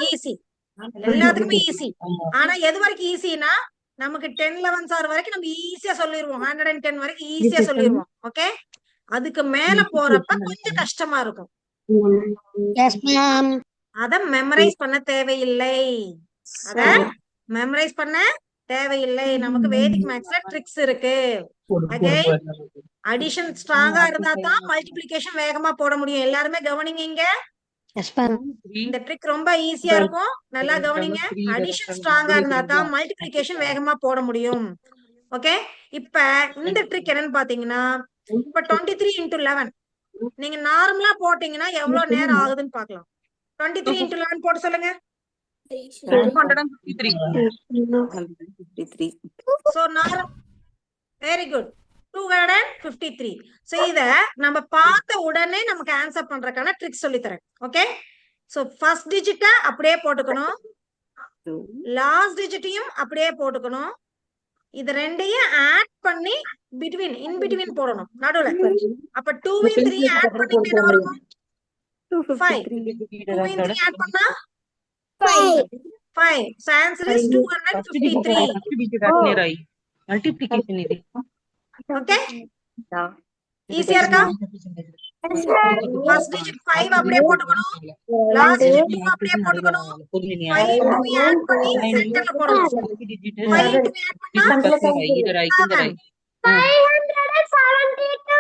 ஈஸி, எல்லாத்துக்குமே ஈஸி. ஆனா எது வரைக்கும் ஈஸினா நமக்கு 10 11 ஆர் வரைக்கும் நம்ம ஈஸியா சொல்லிடுவோம். 110 வரைக்கும் ஈஸியா சொல்லிடுவோம். ஓகே, அதுக்கு மேல போறப்ப கொஞ்சம் கஷ்டமா இருக்கும். Yes, ma'am. அத மெமரைஸ் பண்ண தேவையில்லை. அத மெமரைஸ் பண்ண தேவையில்லை. நமக்கு வேதிக் மேக்ஸ்ல ட்ரிக்ஸ் இருக்கு. ஓகே, அடிஷன் ஸ்ட்ராங்கா இருந்தா தான் மல்டிப்ளிகேஷன் வேகமா போட முடியும். எல்லாருமே கவனிங்க. இங்க இந்த ட்ரிக் ரொம்ப ஈஸியா இருக்கும். நல்லா கவனிங்க. அடிஷன் ஸ்ட்ராங்கா இருந்தா தான் மல்டிப்ளிகேஷன் வேகமா போட முடியும். ஓகே, இப்ப இந்த ட்ரிக் என்னன்னு பாத்தீங்கன்னா, இப்ப 23 into 11 நீங்க நார்மலா போட்டீங்கன்னா எவ்வளவு நேரம் ஆகுதுன்னு பாக்கலாம். 23 into 11 போட்டு சொல்லுங்க. 253. So very good. 253. So இத நம்ம பார்த்த உடனே நமக்கு ஆன்சர் பண்றதுக்கான ட்ரிக் சொல்லி தரேன். ஓகே, சோ ஃபர்ஸ்ட் டிஜிட்ட அப்படியே போட்டுக்கணும். லாஸ்ட் டிஜிட்டையும் அப்படியே போட்டுக்கணும். இது ரெண்டையும் ஆட் பண்ணி இன் பிட்வீன் போடணும் நடுவுல. அப்ப 2 இன் 3 ஆட் பண்ணிட்டு என்ன வரும்? 5. 2 இன் 3 ஆட் பண்ணா 5. 5. So answer is First digit 253. first digit add rai. Multiplication ఇది. Okay? Easy இருக்கா? First digit 5 அப்படியே போட்டுக்கணும். Last digit 2 அப்படியே போட்டுக்கணும். 5 2 add பண்ணி சென்டர்ல போடணும். 5 2 add பண்ணா இது ரை இந்த ரை. 572.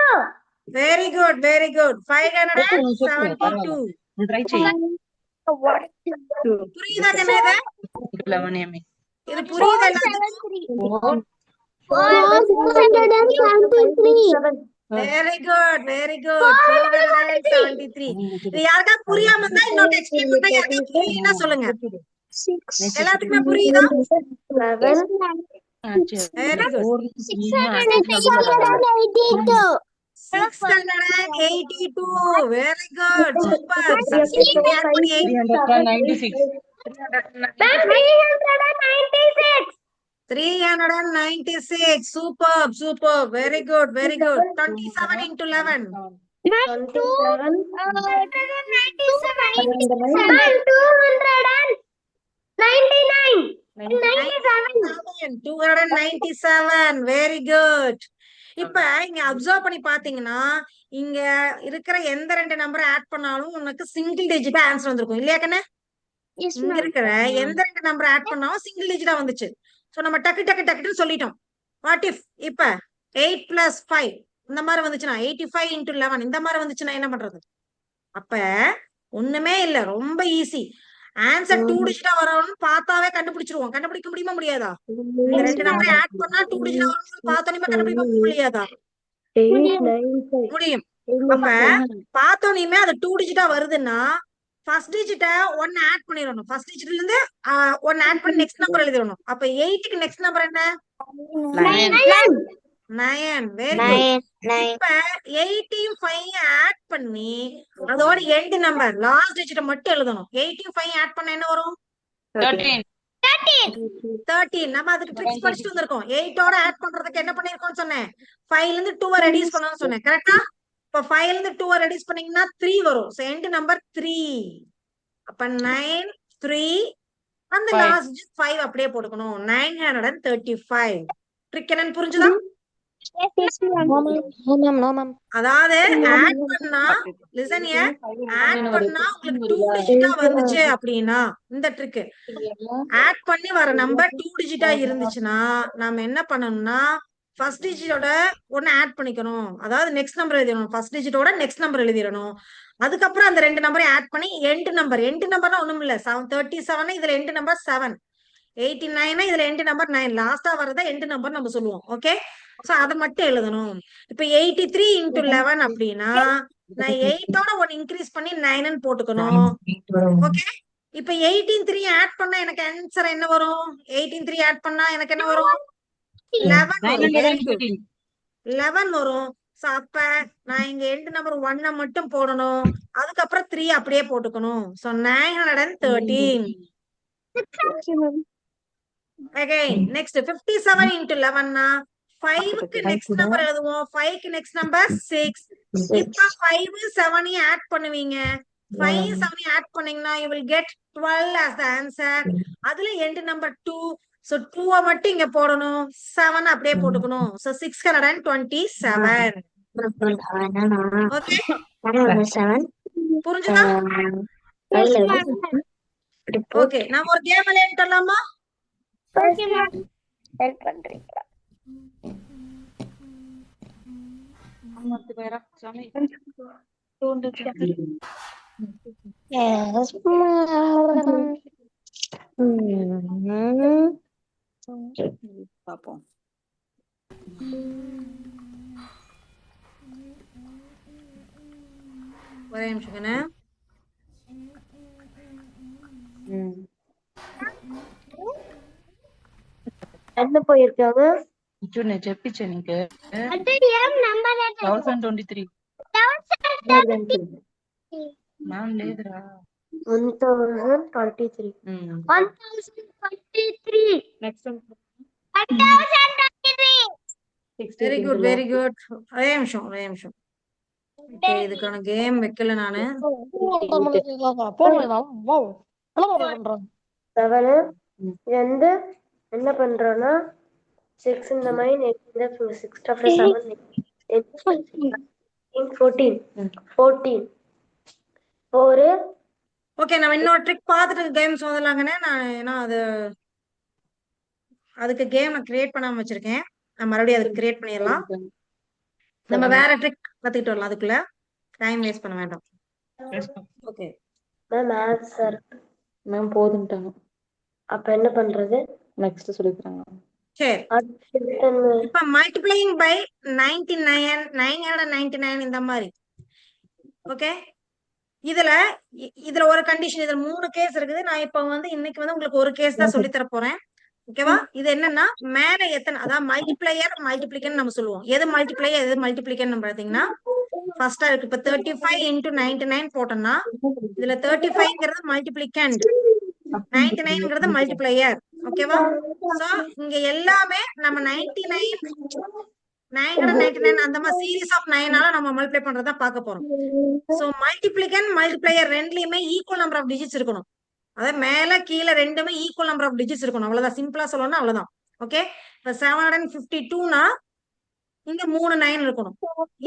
very good, very good. 572. Try చెయ్యి. புரியுதா கண்ணே இது? 11 mm. இது புரியுதா எல்லாத்துக்கும்? 473. Very good, very good. 473. இது யாருக்கா புரியாம இருந்தா இன்னொரு எக்ஸ்பிளைன் பண்ணா யாருக்கா புரியுதுன்னா சொல்லுங்க. எல்லாத்துக்குமே புரியுதா? Very good. 682. 682. Very good. Super. 682 add பண்ணி 396. 396. Superb, superb. Very good, very good. 27 into 11. 297. Very good. இப்ப இங்க அப்சர்வ் பண்ணி பாத்தீங்கன்னா இங்க இருக்கிற எந்த ரெண்டு நம்பரை ஆட் பண்ணாலும் உனக்கு சிங்கிள் டிஜிட்டா ஆன்சர் வந்திருக்கும் இல்லையா கண்ணே? இங்க இருக்கிற எந்த ரெண்டு நம்பரை ஆட் பண்ணாலும் சிங்கிள் டிஜிட்டா வந்துச்சு. சோ நம்ம டக்கு டக்கு டக்குன்னு சொல்லிட்டோம். வாட் இஃப் இப்ப 8 plus 5 இந்த மாதிரி வந்துச்சுன்னா 85 into 11 இந்த மாதிரி வந்துச்சுன்னா என்ன பண்றது? அப்ப ஒண்ணுமே இல்ல, ரொம்ப ஈஸி. ஆன்சர் 2 டிஜிட்டா வரணும்னு பார்த்தாவே கண்டுபிடிச்சிருவோம். கண்டுபிடிக்க முடியுமா முடியாதா? இந்த ரெண்டு நம்பரை ஆட் பண்ணா 2 டிஜிட்டா வரும்னு பார்த்தோன்னே கண்டுபிடிக்க முடியாதா? முடியும். அப்ப பார்த்தோன்னே அது 2 டிஜிட்டா வருதுன்னா ஃபர்ஸ்ட் டிஜிட்ட 1 ஆட் பண்ணிடணும். ஃபர்ஸ்ட் டிஜிட்ல இருந்து 1 ஆட் பண்ணி நெக்ஸ்ட் நம்பர் எழுதிடணும். அப்ப 8க்கு நெக்ஸ்ட் நம்பர் என்ன? 9. Very good. இப்ப 18 5 ஆட் பண்ணி அதோட எண்ட் நம்பர் லாஸ்ட் டிஜிட்ட மட்டும் எழுதணும். 18 5 ஆட் பண்ண என்ன வரும்? 13. 13. நம்ம அதுக்கு ட்ரிக்ஸ் படிச்சுட்டு வந்திருக்கோம். 8 ஓட ஆட் பண்றதுக்கு என்ன பண்ணிருக்கோம்னு சொன்னேன்? 5ல இருந்து 2 ரெடியூஸ் பண்ணணும்னு சொன்னேன். கரெக்ட்டா? இப்ப 5ல இருந்து 2 ரெடியூஸ் பண்ணீங்கன்னா 3 வரும். So end number 3. அப்ப 9 3 அந்த லாஸ்ட் 5 அப்படியே போட்டுக்கணும். 935. ட்ரிக் என்னன்னு புரிஞ்சுதா? அதாவது ஆட் பண்ணா லிசன் ஹியர், ஆட் பண்ணா உங்களுக்கு 2 டிஜிட்டா வந்துச்சு அப்படின்னா இந்த ட்ரிக். ஆட் பண்ணி வர நம்பர் 2 டிஜிட்டா இருந்துச்சுன்னா நாம என்ன பண்ணணும்னா ஃபர்ஸ்ட் டிஜிட்டோட ஒன்னு ஆட் பண்ணிக்கணும். அதாவது நெக்ஸ்ட் நம்பர் எழுதிடணும். ஃபர்ஸ்ட் டிஜிட்டோட நெக்ஸ்ட் நம்பர் எழுதிடணும். அதுக்கப்புறம் அந்த ரெண்டு நம்பரையும் ஆட் பண்ணி எண்ட் நம்பர்னா ஒண்ணும் இல்ல. 37 இதுல எண்ட் நம்பர் 7, 89 இதுல எண்ட் நம்பர் 9, லாஸ்டா வரத எண்ட் நம்பர் நம்ம சொல்லுவோம். ஓகே, சோ அத மட்டும் எழுதணும். இப்ப 83 into 11 அப்படின்னா நான் 8 ஓட 1 இன்க்ரீஸ் பண்ணி 9 ன்னு போட்டுக்கணும். ஓகே, இப்ப 18 3 ஆட் பண்ணா எனக்கு ஆன்சர் என்ன வரும்? 18 3 ஆட் பண்ணா எனக்கு என்ன வரும்? 11 வரும். Very good. 11 வரும். சோ அப்ப நான் இங்க எண்ட் நம்பர் 1 மட்டும் போடணும். அதுக்கப்புறம் 3 அப்படியே போட்டுக்கணும். சோ 913. Again, next 57 into 11 னா 5க்கு நெக்ஸ்ட் நம்பர் எழுதுவோம். 5க்கு நெக்ஸ்ட் நம்பர் 6. இப்ப 5 7 ஆட் பண்ணுவீங்க. 5 7 ஆட் பண்ணீங்கன்னா you will get 12 as the answer. அதுல எண்ட் நம்பர் 2. சோ 2 மட்டும் இங்க போடணும். 7 அப்படியே போட்டுக்கணும். சோ 627. ஓகே, புரிஞ்சுதா? ஓகே, நாம ஒரு கேம் விளையாடலாமா? பாப்போம். ஒரே நிமிஷம்ண்ணே. என்ன போயிருக்காங்க? చూడండి చెప్పించా నీకు అంటే ఏం నంబర్ అంటే 1023 1023 మ్యామ్ లేదురా 1023 next 1023 very good, very good. ஒரே நிமிஷம். ஓகே, இதுக்கான கேம் வைக்கல நானு. 7 ம். இது வந்து என்ன பண்றோம்னா 6 in the mind, 8 in the 6 after 7 14 ம். 14 4 ஓகே, நம்ம இன்னொரு ட்ரிக் பார்த்துட்டு கேம்ஸ் வந்துடலாங்கண்ணே. நான் ஏன்னா அதுக்கு கேம் நான் கிரியேட் பண்ணாம வச்சிருக்கேன். நான் மறுபடியும் அதுக்கு கிரியேட் பண்ணிடலாம். நம்ம வேற ட்ரிக் கத்துக்கிட்டு வரலாம். அதுக்குள்ள டைம் வேஸ்ட் பண்ண வேண்டாம். Okay ma'am answer. மேம் போதுன்ட்டாங்க. அப்ப என்ன பண்றது? நெக்ஸ்ட் சொல்லிக்கிறாங்க. சரி, அடுத்து இப்ப மல்டிப்ளையிங் பை 99 999 இந்த மாதிரி. ஓகே, இதுல ஒரு கண்டிஷன், இதுல 3 கேஸ் இருக்குது. நான் இப்ப வந்து இன்னைக்கு வந்து உங்களுக்கு ஒரு கேஸ் தான் சொல்லி தர போறேன். ஓகேவா? இது என்னன்னா மேல எத்தனை, அதாவது மல்டிப்ளையர் மல்டிப்ளிகன் நம்ம சொல்லுவோம். எது மல்டிப்ளையர் எது மல்டிப்ளிகன் பாத்தீங்கன்னா ஃபர்ஸ்டா இருக்கு. இப்ப 35 into 99 போட்டோம்னா இதுல 35ங்கிறது மல்டிப்ளிகண்ட், 99ங்கிறது மல்டிப்ளையர். ஓகேவா? சோ இங்க எல்லாமே நம்ம 99 999 அந்த மாதிரி சீரீஸ் ஆஃப் 9ஆல நம்ம மல்டிப்ளை பண்றதா பார்க்க போறோம். சோ மல்டிப்ளிகன் மல்டிப்ளையர் ரெண்டுலயுமே ஈக்குவல் நம்பர் ஆஃப் டிஜிட்ஸ் இருக்கணும். அதாவது மேல கீழே ரெண்டுமே ஈக்குவல் நம்பர் ஆஃப் டிஜிட்ஸ் இருக்கணும். அவ்வளவுதான், சிம்பிளா சொல்லணும்னா அவ்வளவுதான். ஓகே, இப்ப 752னா இங்க 3 9 இருக்கணும்.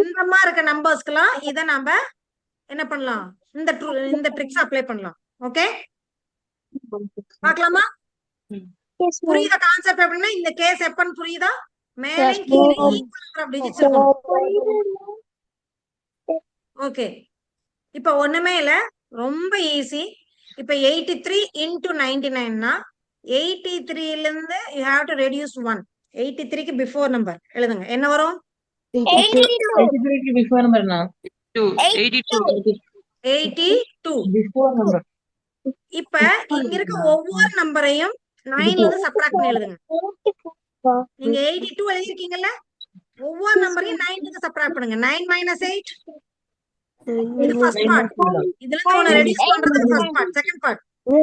இந்த மாதிரி இருக்க நம்பர்ஸ்க்குலாம் இதை நாம என்ன பண்ணலாம், இந்த ட்ரிக்ஸ் அப்ளை பண்ணலாம். ஓகே, பார்க்கலாமா? புரியுதா கான்செப்ட்? அப்படின்னா இந்த கேஸ் எப்பன்னு புரியுதா? மேலே கீழே ஈக்குவல் நம்பர் ஆஃப் டிஜிட்ஸ் இருக்கணும். ஓகே, இப்ப ஒண்ணுமே இல்ல, ரொம்ப ஈஸி. இப்ப 83 into 99னா 83ல இருந்து யூ ஹேவ் டு ரெடியூஸ் 1. 83க்கு பிஃபோர் நம்பர் எழுதுங்க. என்ன வரும்? 82 before number na 82 82. before number. இப்ப இங்க இருக்க ஒவ்வொரு நம்பரையும் 9ல இருந்து சப்ட்ராக்ட் பண்ணி எழுதுங்க. நீங்க 82 எழுதிருக்கீங்கல்ல, ஒவ்வொரு நம்பரையும் 9ல இருந்து சப்ட்ராக்ட் பண்ணுங்க. 9 minus 8 இது ஃபர்ஸ்ட் பார்ட். இதுல இருந்து ஒன்னு ரெடியூஸ் பண்றது first part. Second part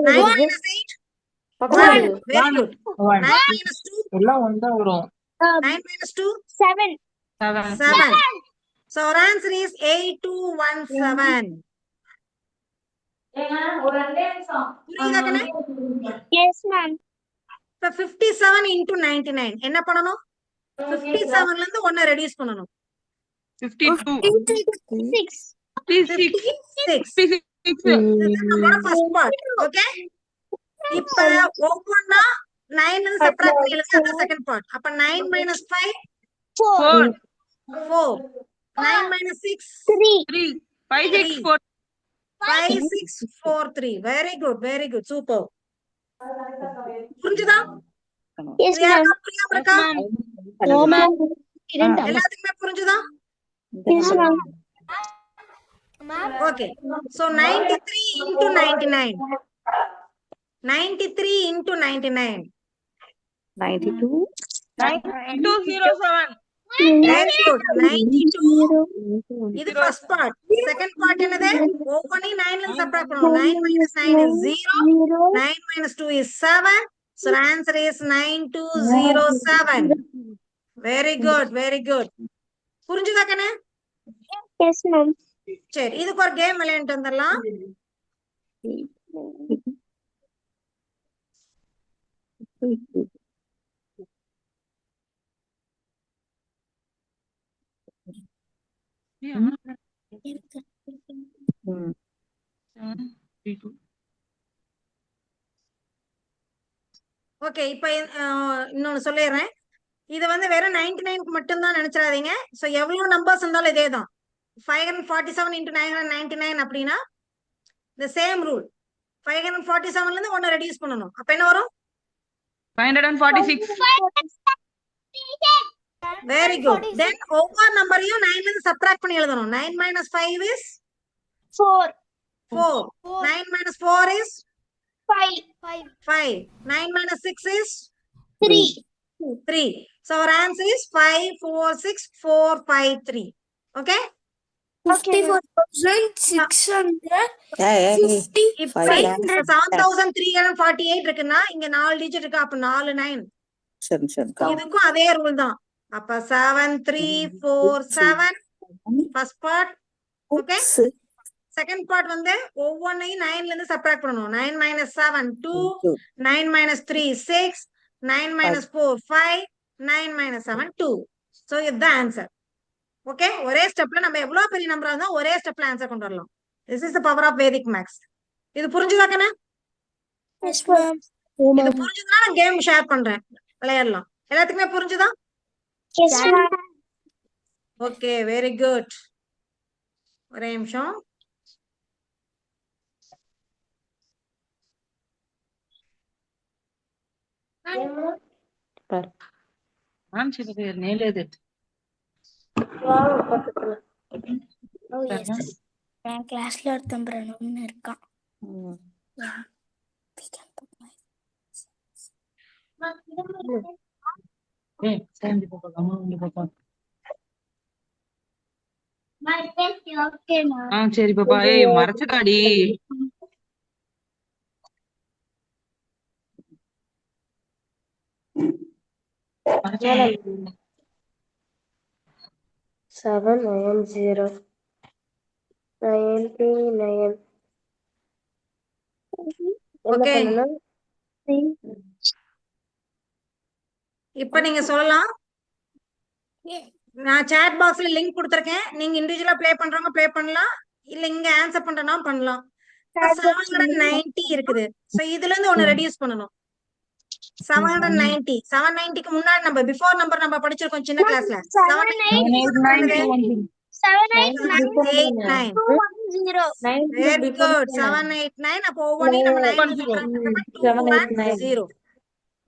9 minus 8 1. Very good. 9 minus 2 எல்லாம் ஒண்ணா வரும். 9 minus 2 7 7. So our answer is 8217. புரியுதா கண்ணே? yes ma'am இப்ப 57 into 99 என்ன பண்ணணும்? 57ல இருந்து 1 ரெடியூஸ் பண்ணணும். 52 6 56. இதுதான் நம்மளோட ஃபர்ஸ்ட் பார்ட். ஓகே, இப்ப ஒவ்வொன்னா 9ல இருந்து சப்ட்ராக்ட் பண்ணி எழுதுங்க. அதான் செகண்ட் பார்ட். அப்ப 9 minus 5 4 4. 9 minus 6 3 3 5 6 4 5 6 4 3. Very good, very good, super. புரிஞ்சுதா? yes இது ma'am யாருக்கா புரியாம இருக்கா? no ma'am எல்லாத்துக்குமே புரிஞ்சுதா? yes ma'am okay, so 93 into 99. 93 into 99. 92. 207 very good. 92. இது ஃபர்ஸ்ட் பார்ட். செகண்ட் பார்ட் என்னது? ஒவ்வொன்றையும் 9ல இருந்து சப்ட்ராக்ட் பண்ணணும். 9 minus 9 is 0. 9 minus 2 is 7. So the answer is 9207. Very good, very good. புரிஞ்சுதா கண்ணே? yes ma'am சரி, இதுக்கு ஒரு கேம் விளையாண்டு வந்துடலாம். ஓகே, இப்ப இன்னொன்னு சொல்லிடுறேன். இது வந்து வெறும் 99க்கு மட்டும் தான் நினைச்சிடாதீங்க. சோ எவ்வளவு நம்பர்ஸ் இருந்தாலும் இதே தான். 547 into 999 அப்படின்னா the same rule. 547ல இருந்து 1 ரெடியூஸ் பண்ணணும். அப்ப என்ன வரும்? 546 வெரி குட். தென் ஒவ்வொரு நம்பரையும் 9ல இருந்து சப்ட்ராக்ட் பண்ணி எழுதணும். 9 minus 5 is 4 4. 9 minus 4 is 5 5. 9 minus 6 is 3 3. So our answer is 546453. Okay? 54,600 இப்ப 7348 இருக்குன்னா இங்க 4 டிஜிட் இருக்கு. அப்ப 4 9. இதுக்கும் அதே ரூல் தான். அப்ப 7347 first part. Okay, second part வந்து ஒவ்வொன்னையும் 9ல இருந்து சப்ட்ராக்ட் பண்ணணும். 9 minus 7 2, 9 minus 3 6, 9 minus 4 5, 9 minus 7 2. So இதுதான் ஆன்சர். ஓகே, ஒரே ஸ்டெப்ல நம்ம எவ்வளவு பெரிய நம்பரா இருந்தா ஒரே ஸ்டெப்ல ஆன்சர் கொண்டு வரலாம். This is the power of Vedic maths. இது புரிஞ்சுதா கண்ணா? Yes, ma'am. இது புரிஞ்சுதுன்னா நான் கேம் ஷேர் பண்றேன், விளையாடலாம். எல்லாத்துக்குமே புரிஞ்சுதா? Yes, ma'am. Okay, very good. ஒரே நிமிஷம். Answer nailed it. வாங்க பக்கத்துல. Oh, yes. என் கிளாஸ்ல ஒருத்தன் பிரணவம்னு இருக்கான். Yeah. We can put my- Hey, send papa, come on, papa. Okay, ma'am. சரி பாப்பா. ஏய் மறைச்சுடாடி. மேடம் 790 99. என்ன Okay. பண்ணணும்? இப்ப நீங்க சொல்லலாம். நான் சாட் பாக்ஸ்ல லிங்க் கொடுத்திருக்கேன். நீங்க இண்டிவிஜுவலா ப்ளே பண்றவங்க ப்ளே பண்ணலாம், இல்ல இங்க ஆன்சர் பண்றனா பண்ணலாம். 790 இருக்குது. சோ இதுல இருந்து ஒன்னு ரெடியூஸ் பண்ணனும். 790 790க்கு முன்னாடி நம்ம பிஃபோர் நம்பர் நம்ம படிச்சிருக்கோம் சின்ன கிளாஸ்ல. 789 789 வெரி குட். 789 அப்போ ஒவ்வொன்றையும் நம்ம 9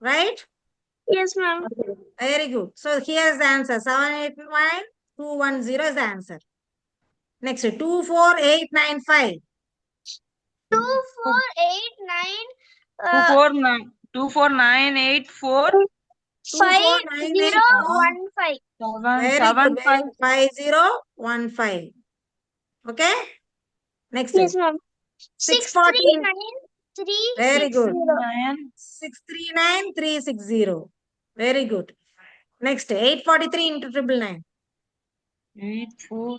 right? Yes, ma'am. Very good. So here is the answer. 789 210 is the answer. Next 24895. 2489 24984 5015. Very good. 5015. Okay. Next. Yes, ma'am. 649. 639 Very good. 9 639360. Very good. Next 843 into 999. 84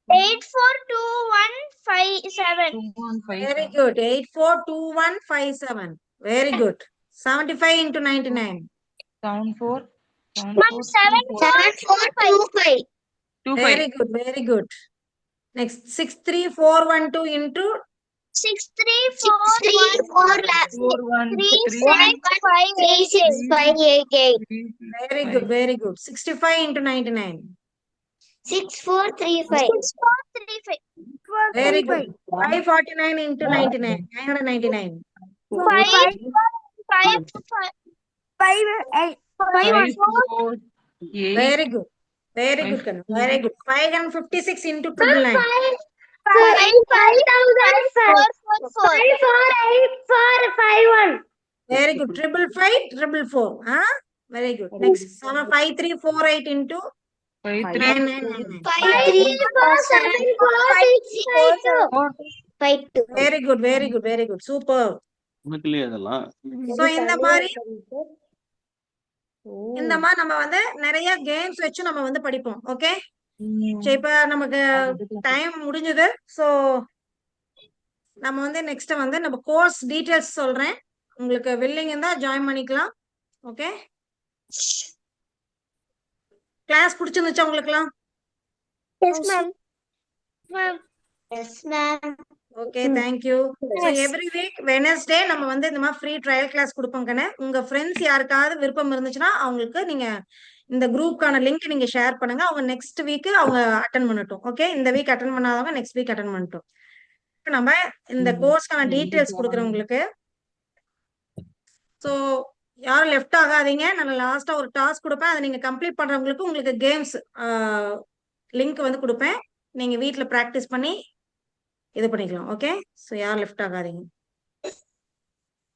842157. 2157. Very good. 842157. Very good. 75 into 99. 74 Ma'am, 7425. 25. Very good. Very good. Next 63412 into 6343658. very good. Very good. 65 into 99. 6435. 6435. Very good. 549 into 99. 999. 548. Very good. Very good. Kanu. Very good. 556 into 999. 5484. Very good. 555 444. Huh? Very good. Next 5348 into 9999. 53474652. Very good. Very good. Very good. Super. அதெல்லாம் So இந்த மாதிரி நம்ம வந்து நிறைய games வச்சு நம்ம வந்து படிப்போம். ஓகே, இப்ப நமக்கு டைம் முடிஞ்சது. சோ நம்ம வந்து நெக்ஸ்ட் வந்து நம்ம கோர்ஸ் டீடைல்ஸ் சொல்றேன். உங்களுக்கு வில்லிங் இருந்தா ஜாயின் பண்ணிக்கலாம். ஓகே, கிளாஸ் பிடிச்சிருந்துச்சா உங்களுக்குலாம்? Yes, ma'am. Yes, ma'am. Okay, thank you. So every week Wednesday நம்ம வந்து இந்த மாதிரி ஃப்ரீ ட்ரையல் கிளாஸ் கொடுப்போம் கண்ணு. உங்க ஃப்ரெண்ட்ஸ் யாருக்காவது விருப்பம் இருந்துச்சுன்னா அவங்களுக்கு நீங்க இந்த குரூப்கான லிங்க் நீங்க ஷேர் பண்ணுங்க. அவங்க நெக்ஸ்ட் வீக் அவங்க அட்டன் பண்ணட்டும். ஓகே, இந்த வீக் அட்டன் பண்ணாதவங்க நெக்ஸ்ட் வீக் அட்டன் பண்ணட்டும். நம்ம இந்த கோர்ஸ்க்கான டீடைல்ஸ் கொடுக்குறோம் உங்களுக்கு. ஸோ யாரும் லெஃப்ட் ஆகாதீங்க. நான் லாஸ்டா ஒரு டாஸ்க் கொடுப்பேன். அதை நீங்க கம்ப்ளீட் பண்றவங்களுக்கு உங்களுக்கு கேம்ஸ் லிங்க் வந்து கொடுப்பேன். நீங்க வீட்ல ப்ராக்டிஸ் பண்ணி இது பண்ணிக்கலாம். ஓகே, ஸோ யாரும் லெஃப்ட் ஆகாதீங்க.